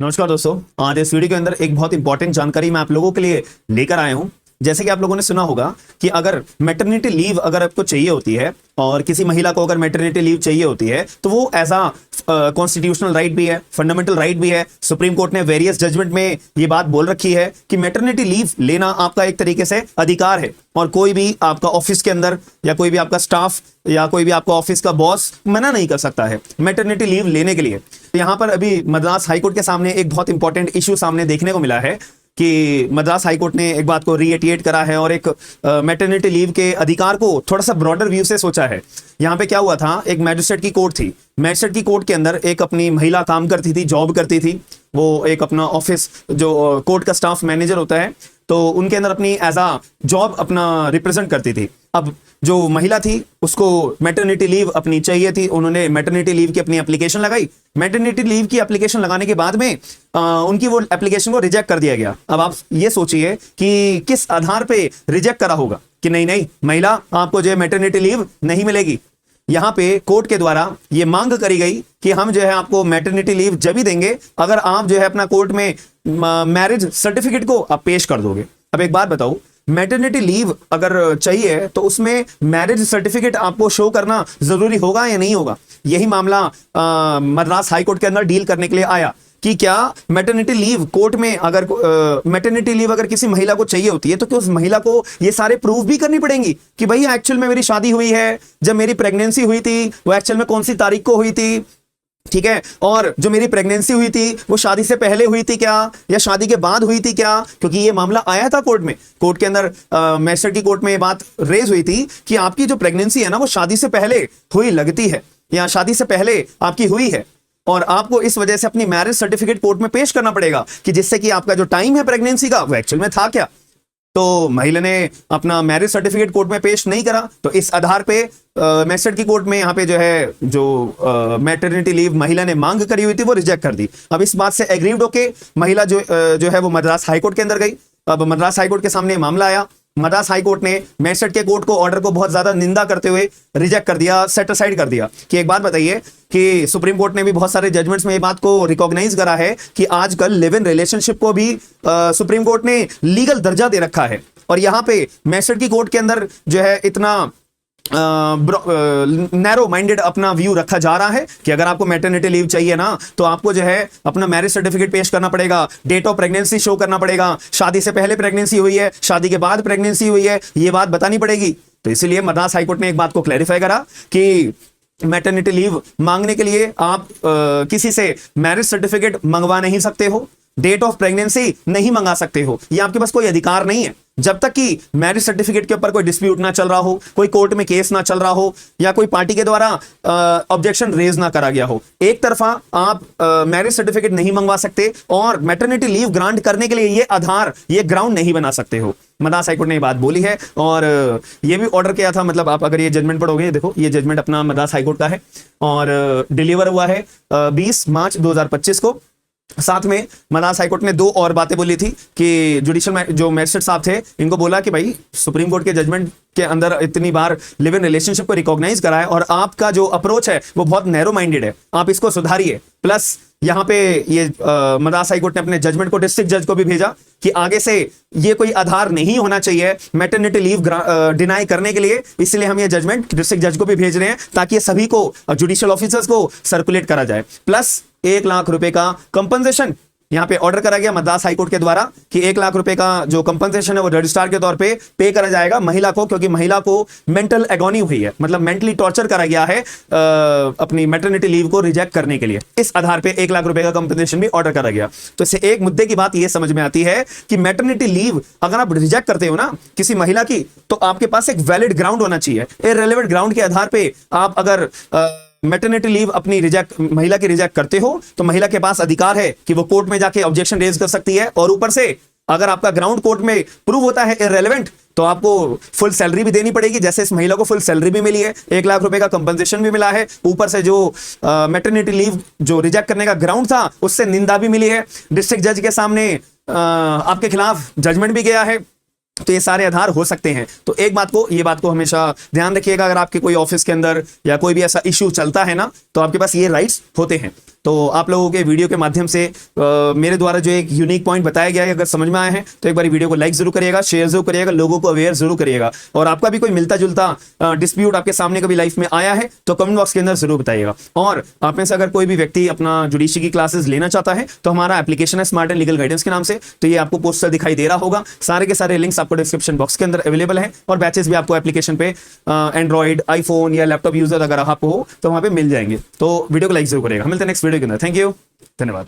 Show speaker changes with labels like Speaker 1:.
Speaker 1: नमस्कार दोस्तों। आज इस वीडियो के अंदर एक बहुत इंपॉर्टेंट जानकारी मैं आप लोगों के लिए लेकर आया हूं। जैसे कि आप लोगों ने सुना होगा कि अगर मैटरनिटी लीव अगर आपको चाहिए होती है और किसी महिला को अगर मैटरनिटी लीव चाहिए होती है तो वो एज अ कॉन्स्टिट्यूशनल राइट भी है, फंडामेंटल राइट भी है। सुप्रीम कोर्ट ने वेरियस जजमेंट में ये बात बोल रखी है कि मैटरनिटी लीव लेना आपका एक तरीके से अधिकार है और कोई भी आपका ऑफिस के अंदर या कोई भी आपका स्टाफ या कोई भी आपका ऑफिस का बॉस मना नहीं कर सकता है मैटरनिटी लीव लेने के लिए। यहां पर अभी मद्रास हाईकोर्ट के सामने एक बहुत इंपॉर्टेंट इश्यू सामने देखने को मिला है कि मद्रास हाईकोर्ट ने एक बात को रीएटिएट करा है और एक मैटरनिटी लीव के अधिकार को थोड़ा सा ब्रॉडर व्यू से सोचा है। यहाँ पे क्या हुआ था, एक मैजिस्ट्रेट की कोर्ट थी। मैजिस्ट्रेट की कोर्ट के अंदर एक अपनी महिला काम करती थी, जॉब करती थी। वो एक अपना ऑफिस जो कोर्ट का स्टाफ मैनेजर होता है तो उनके अंदर अपनी एज अ जॉब अपना रिप्रेजेंट करती थी। अब जो महिला थी उसको मैटरनिटी लीव अपनी चाहिए थी। उन्होंने मैटरनिटी लीव की अपनी एप्लीकेशन लगाई। मैटरनिटी लीव की एप्लीकेशन लगाने के बाद में उनकी वो एप्लीकेशन को रिजेक्ट कर दिया गया। अब आप ये सोचिए कि किस आधार पे रिजेक्ट करा होगा कि नहीं नहीं महिला आपको जो है मैटरनिटी लीव नहीं मिलेगी। यहां पे कोर्ट के द्वारा ये मांग करी गई कि हम जो है आपको मैटरनिटी लीव जब ही देंगे अगर आप जो है अपना कोर्ट में मैरिज सर्टिफिकेट को आप पेश कर दोगे। अब एक बात बताओ, मैटरनिटी लीव अगर चाहिए तो उसमें मैरिज सर्टिफिकेट आपको शो करना जरूरी होगा या नहीं होगा? यही मामला मद्रास हाईकोर्ट के अंदर डील करने के लिए आया कि क्या मैटरनिटी लीव कोर्ट में अगर मैटरनिटी लीव अगर किसी महिला को चाहिए होती है तो क्या उस महिला को ये सारे प्रूफ भी करनी पड़ेंगी कि भाई एक्चुअल में मेरी शादी हुई है, जब मेरी प्रेगनेंसी हुई थी वो एक्चुअल में कौन सी तारीख को हुई थी, ठीक है, और जो मेरी प्रेगनेंसी हुई थी वो शादी से पहले हुई थी क्या या शादी के बाद हुई थी क्या? क्योंकि ये मामला आया था कोर्ट में। कोर्ट के अंदर मैजिस्ट्रेट की कोर्ट में ये बात रेज हुई थी कि आपकी जो प्रेगनेंसी है ना वो शादी से पहले हुई लगती है या शादी से पहले आपकी हुई है और आपको इस वजह से अपनी मैरिज सर्टिफिकेट कोर्ट में पेश करना पड़ेगा कि जिससे कि आपका जो टाइम है प्रेगनेंसी का वो एक्चुअल में था क्या। तो महिला ने अपना मैरिज सर्टिफिकेट कोर्ट में पेश नहीं करा तो इस आधार पे मैजिस्ट्रेट की कोर्ट में यहाँ पे जो है जो मैटरनिटी लीव महिला ने मांग करी हुई थी वो रिजेक्ट कर दी। अब इस बात से एग्रीव्ड होके महिला जो है वो मद्रास हाईकोर्ट के अंदर गई। अब मद्रास हाईकोर्ट के सामने मामला आया। मद्रास हाईकोर्ट ने मैजिस्ट्रेट के कोर्ट को ऑर्डर को बहुत ज्यादा निंदा करते हुए रिजेक्ट कर दिया, सेट असाइड कर दिया। कि एक बात बताइए कि सुप्रीम कोर्ट ने भी बहुत सारे जजमेंट्स में ये बात को रिकॉग्नाइज करा है कि आजकल लिव इन रिलेशनशिप को भी सुप्रीम कोर्ट ने लीगल दर्जा दे रखा है और यहाँ पे मैजिस्ट्रेट की कोर्ट के अंदर जो है इतना नैरो माइंडेड अपना व्यू रखा जा रहा है कि अगर आपको मैटरनिटी लीव चाहिए ना तो आपको जो है अपना मैरिज सर्टिफिकेट पेश करना पड़ेगा, डेट ऑफ प्रेगनेंसी शो करना पड़ेगा, शादी से पहले प्रेगनेंसी हुई है, शादी के बाद प्रेगनेंसी हुई है, ये बात बतानी पड़ेगी। तो इसीलिए मद्रास हाईकोर्ट ने एक बात को क्लैरिफाई करा कि मैटरनिटी लीव मांगने के लिए आप किसी से मैरिज सर्टिफिकेट मंगवा नहीं सकते हो, डेट ऑफ प्रेगनेंसी नहीं मंगा सकते हो, ये आपके पास कोई अधिकार नहीं है जब तक कि मैरिज सर्टिफिकेट के ऊपर कोई डिस्प्यूट ना चल रहा हो, कोई कोर्ट में केस ना चल रहा हो या कोई पार्टी के द्वारा ऑब्जेक्शन रेज ना करा गया हो। एक तरफा आप मैरिज सर्टिफिकेट नहीं मंगवा सकते और मैटरनिटी लीव ग्रांट करने के लिए ये आधार, ये ग्राउंड नहीं बना सकते हो। मद्रास हाईकोर्ट ने ये बात बोली है और ये भी ऑर्डर किया था। मतलब आप अगर ये जजमेंट पढ़ोगे, देखो ये जजमेंट अपना मद्रास हाईकोर्ट का है और डिलीवर हुआ है 20 मार्च 2025 को। साथ में मद्रास हाईकोर्ट ने दो और बातें बोली थी कि जुडिशियल जो मैजिस्ट्रेट साहब थे इनको बोला कि भाई सुप्रीम कोर्ट के जजमेंट के अंदर इतनी बार लिव इन रिलेशनशिप को रिकॉग्नाइज करा है और आपका जो अप्रोच है वो बहुत नैरो माइंडेड है, आप इसको सुधारिए। प्लस यहाँ पे ये मद्रास हाईकोर्ट ने अपने जजमेंट को डिस्ट्रिक्ट जज को भी भेजा कि आगे से ये कोई आधार नहीं होना चाहिए मैटरनिटी लीव डिनाई करने के लिए। इसलिए हम ये जजमेंट डिस्ट्रिक्ट जज को भी भेज रहे हैं ताकि ये सभी को जुडिशियल ऑफिसर्स को सर्कुलेट करा जाए। प्लस 1 लाख रुपए का कंपनसेशन यहाँ पे ऑर्डर करा गया मद्रास हाईकोर्ट के द्वारा कि 1 लाख रुपए का जो कंपनसेशन है वो रजिस्ट्रार के तौर पे करा जाएगा महिला को, क्योंकि महिला को मेंटल एगोनी हुई है, मतलब मेंटली टॉर्चर करा गया है अपनी मैटरनिटी लीव को रिजेक्ट करने के लिए। इस आधार पे 1 लाख रुपए का कंपनसेशन भी ऑर्डर करा गया। तो इससे एक मुद्दे की बात ये समझ में आती है कि मैटरनिटी लीव अगर आप रिजेक्ट करते हो ना किसी महिला की तो आपके पास एक वैलिड ग्राउंड होना चाहिए। इररिलेवेंट ग्राउंड के आधार पे आप अगर मैटरनिटी लीव अपनी महिला की रिजेक्ट करते हो तो महिला के पास अधिकार है कि वो कोर्ट में जाके ऑब्जेक्शन रेज कर सकती है और ऊपर से अगर आपका ग्राउंड कोर्ट में प्रूव होता है इररिलेवेंट तो आपको फुल सैलरी भी देनी पड़ेगी। जैसे इस महिला को फुल सैलरी भी मिली है, 1 लाख रुपए का कंपनसेशन भी मिला है, ऊपर से जो मैटरनिटी लीव जो रिजेक्ट करने का ग्राउंड था उससे निंदा भी मिली है, डिस्ट्रिक्ट जज के सामने आपके खिलाफ जजमेंट भी गया है। तो ये सारे आधार हो सकते हैं। तो ये बात को हमेशा ध्यान रखिएगा। अगर आपके कोई ऑफिस के अंदर या कोई भी ऐसा इश्यू चलता है ना तो आपके पास ये राइट्स होते हैं। तो आप लोगों के वीडियो के माध्यम से मेरे द्वारा जो एक यूनिक पॉइंट बताया गया है, अगर समझ में आया है तो एक बार वीडियो को लाइक जरूर करिएगा, शेयर जरूर करिएगा, लोगों को अवेयर जरूर करिएगा। और आपका भी कोई मिलता जुलता डिस्प्यूट आपके सामने कभी लाइफ में आया है तो कमेंट बॉक्स के अंदर जरूर बताइएगा। और आप में से अगर कोई भी व्यक्ति अपना जुडिशरी की क्लासेस लेना चाहता है तो हमारा एप्लीकेशन है स्मार्ट एंड लीगल गाइडेंस के नाम से, तो ये आपको पोस्टर दिखाई दे रहा होगा। सारे के सारे लिंक्स आपको डिस्क्रिप्शन बॉक्स के अंदर अवेलेबल है, और बैचेस भी आपको एप्लीकेशन पे एंड्रॉइड, आईफोन या लैपटॉप यूजर अगर आप हो तो वहां पे मिल जाएंगे। तो वीडियो को लाइक जरूर करेगा। मिलते हैं नेक्स्ट वीडियो के अंदर। थैंक यू, धन्यवाद।